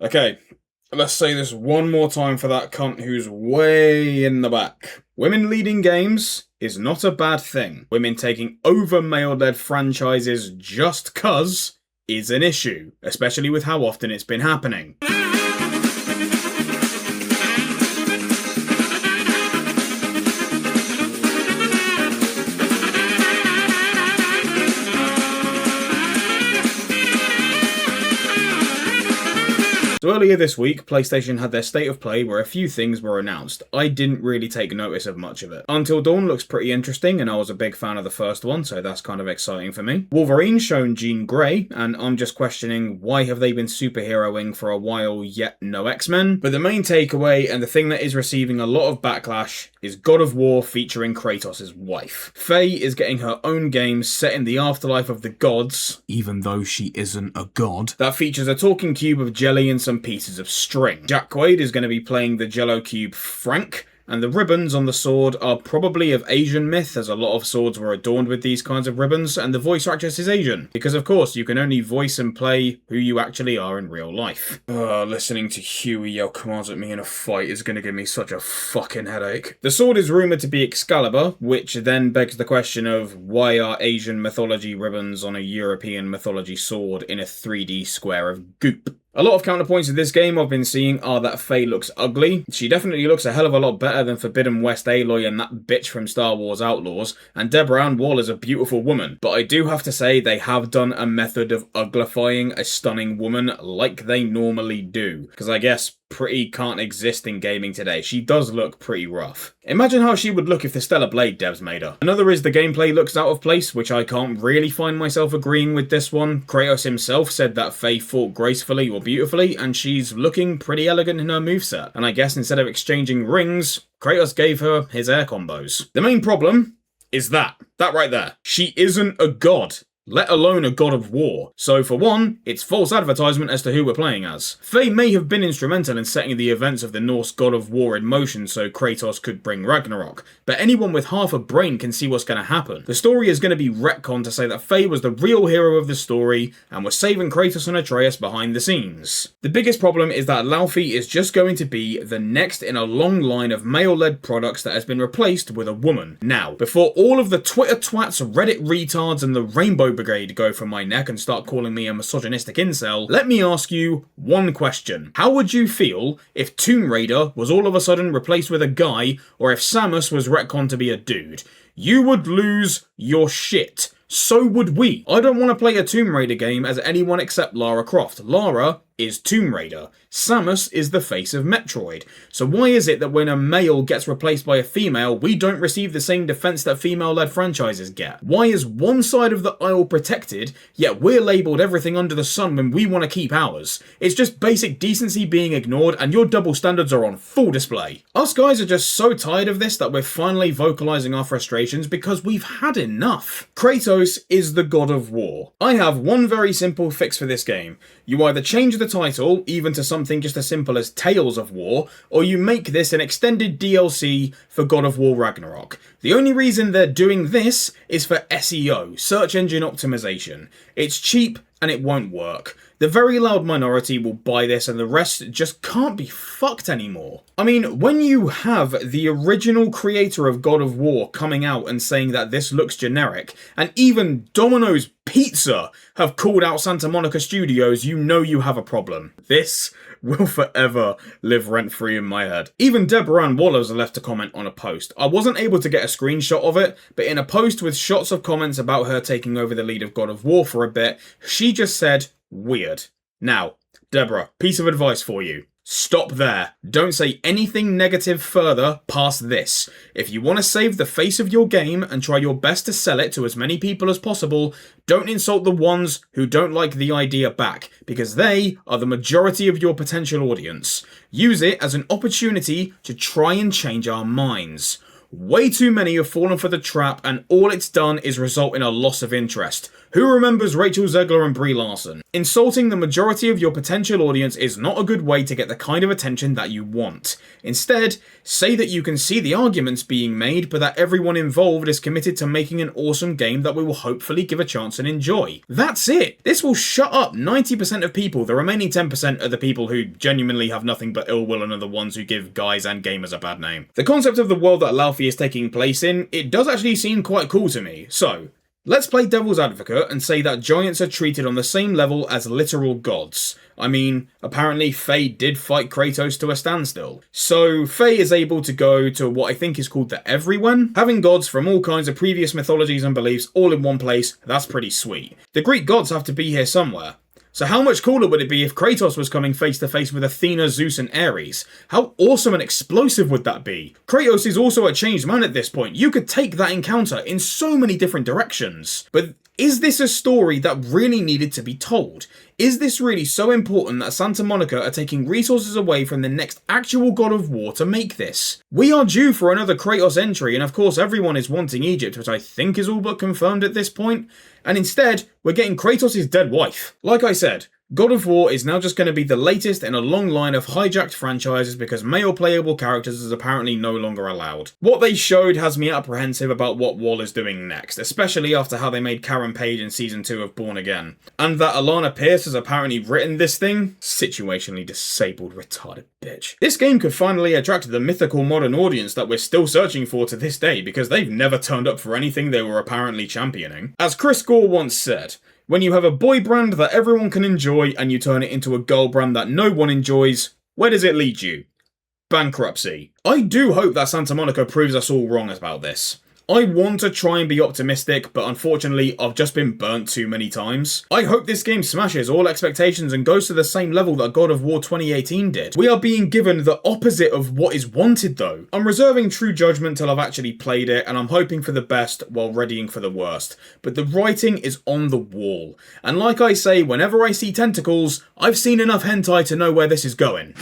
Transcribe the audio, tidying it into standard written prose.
Okay, let's say this one more time for that cunt who's way in the back. Women leading games is not a bad thing. Women taking over male-led franchises just 'cause is an issue, especially with how often it's been happening. So earlier this week, PlayStation had their State of Play where a few things were announced. I didn't really take notice of much of it. Until Dawn looks pretty interesting, and I was a big fan of the first one, so that's kind of exciting for me. Wolverine's shown Jean Grey, and I'm just questioning why have they been superheroing for a while yet no X-Men? But the main takeaway, and the thing that is receiving a lot of backlash, is God of War featuring Kratos' wife. Faye is getting her own game set in the afterlife of the gods, even though she isn't a god, that features a talking cube of jelly and some pieces of string. Jack Quaid is going to be playing the Jello Cube Frank, and the ribbons on the sword are probably of Asian myth, as a lot of swords were adorned with these kinds of ribbons, and the voice actress is Asian, because of course you can only voice and play who you actually are in real life. Listening to Huey yell commands at me in a fight is going to give me such a fucking headache. The sword is rumoured to be Excalibur, which then begs the question of why are Asian mythology ribbons on a European mythology sword in a 3D square of goop? A lot of counterpoints to this game I've been seeing are that Faye looks ugly. She definitely looks a hell of a lot better than Forbidden West Aloy and that bitch from Star Wars Outlaws, and Deborah Ann Woll is a beautiful woman. But I do have to say they have done a method of uglifying a stunning woman like they normally do, because I guess pretty can't exist in gaming today. She does look pretty rough. Imagine how she would look if the Stellar Blade devs made her. Another is the gameplay looks out of place, which I can't really find myself agreeing with this one. Kratos himself said that Faye fought gracefully or beautifully, and she's looking pretty elegant in her moveset. And I guess instead of exchanging rings, Kratos gave her his air combos. The main problem is that right there. She isn't a god, let alone a god of war. So for one, it's false advertisement as to who we're playing as. Faye may have been instrumental in setting the events of the Norse god of war in motion so Kratos could bring Ragnarok, but anyone with half a brain can see what's going to happen. The story is going to be retconned to say that Faye was the real hero of the story and was saving Kratos and Atreus behind the scenes. The biggest problem is that Laufey is just going to be the next in a long line of male-led products that has been replaced with a woman. Now, before all of the Twitter twats, Reddit retards and the Rainbow Brigade go for my neck and start calling me a misogynistic incel, let me ask you one question. How would you feel if Tomb Raider was all of a sudden replaced with a guy, or if Samus was retconned to be a dude? You would lose your shit. So would we. I don't want to play a Tomb Raider game as anyone except Lara Croft. Lara is Tomb Raider. Samus is the face of Metroid. So why is it that when a male gets replaced by a female, we don't receive the same defense that female-led franchises get? Why is one side of the aisle protected, yet we're labeled everything under the sun when we want to keep ours? It's just basic decency being ignored, and your double standards are on full display. Us guys are just so tired of this that we're finally vocalizing our frustrations because we've had enough. Kratos is the god of war. I have one very simple fix for this game. You either change the title, even to something just as simple as Tales of War, or you make this an extended DLC for God of War Ragnarok. The only reason they're doing this is for SEO, search engine optimization. It's cheap and it won't work. The very loud minority will buy this and the rest just can't be fucked anymore. I mean, when you have the original creator of God of War coming out and saying that this looks generic, and even Domino's Pizza have called out Santa Monica Studios, you know you have a problem. This will forever live rent-free in my head. Even Deborah Ann Woll has left a comment on a post. I wasn't able to get a screenshot of it, but in a post with shots of comments about her taking over the lead of God of War for a bit, she just said, weird. Now, Deborah, piece of advice for you. Stop there. Don't say anything negative further past this. If you want to save the face of your game and try your best to sell it to as many people as possible, don't insult the ones who don't like the idea back, because they are the majority of your potential audience. Use it as an opportunity to try and change our minds. Way too many have fallen for the trap, and all it's done is result in a loss of interest. Who remembers Rachel Zegler and Brie Larson? Insulting the majority of your potential audience is not a good way to get the kind of attention that you want. Instead, say that you can see the arguments being made, but that everyone involved is committed to making an awesome game that we will hopefully give a chance and enjoy. That's it! This will shut up 90% of people. The remaining 10% are the people who genuinely have nothing but ill will and are the ones who give guys and gamers a bad name. The concept of the world that Laufey is taking place in, it does actually seem quite cool to me. So, let's play devil's advocate and say that giants are treated on the same level as literal gods. I mean, apparently Faye did fight Kratos to a standstill. So Faye is able to go to what I think is called the Everyone. Having gods from all kinds of previous mythologies and beliefs all in one place, that's pretty sweet. The Greek gods have to be here somewhere. So how much cooler would it be if Kratos was coming face to face with Athena, Zeus and Ares? How awesome and explosive would that be? Kratos is also a changed man at this point. You could take that encounter in so many different directions. But is this a story that really needed to be told? Is this really so important that Santa Monica are taking resources away from the next actual God of War to make this? We are due for another Kratos entry, and of course everyone is wanting Egypt, which I think is all but confirmed at this point. And instead, we're getting Kratos' dead wife. Like I said, God of War is now just going to be the latest in a long line of hijacked franchises because male playable characters is apparently no longer allowed. What they showed has me apprehensive about what Wall is doing next, especially after how they made Karen Page in Season 2 of Born Again. And that Alana Pierce has apparently written this thing? Situationally disabled retarded bitch. This game could finally attract the mythical modern audience that we're still searching for to this day because they've never turned up for anything they were apparently championing. As Chris Gore once said, when you have a boy brand that everyone can enjoy and you turn it into a girl brand that no one enjoys, where does it lead you? Bankruptcy. I do hope that Santa Monica proves us all wrong about this. I want to try and be optimistic, but unfortunately I've just been burnt too many times. I hope this game smashes all expectations and goes to the same level that God of War 2018 did. We are being given the opposite of what is wanted though. I'm reserving true judgment till I've actually played it, and I'm hoping for the best while readying for the worst. But the writing is on the wall. And like I say, whenever I see tentacles, I've seen enough hentai to know where this is going.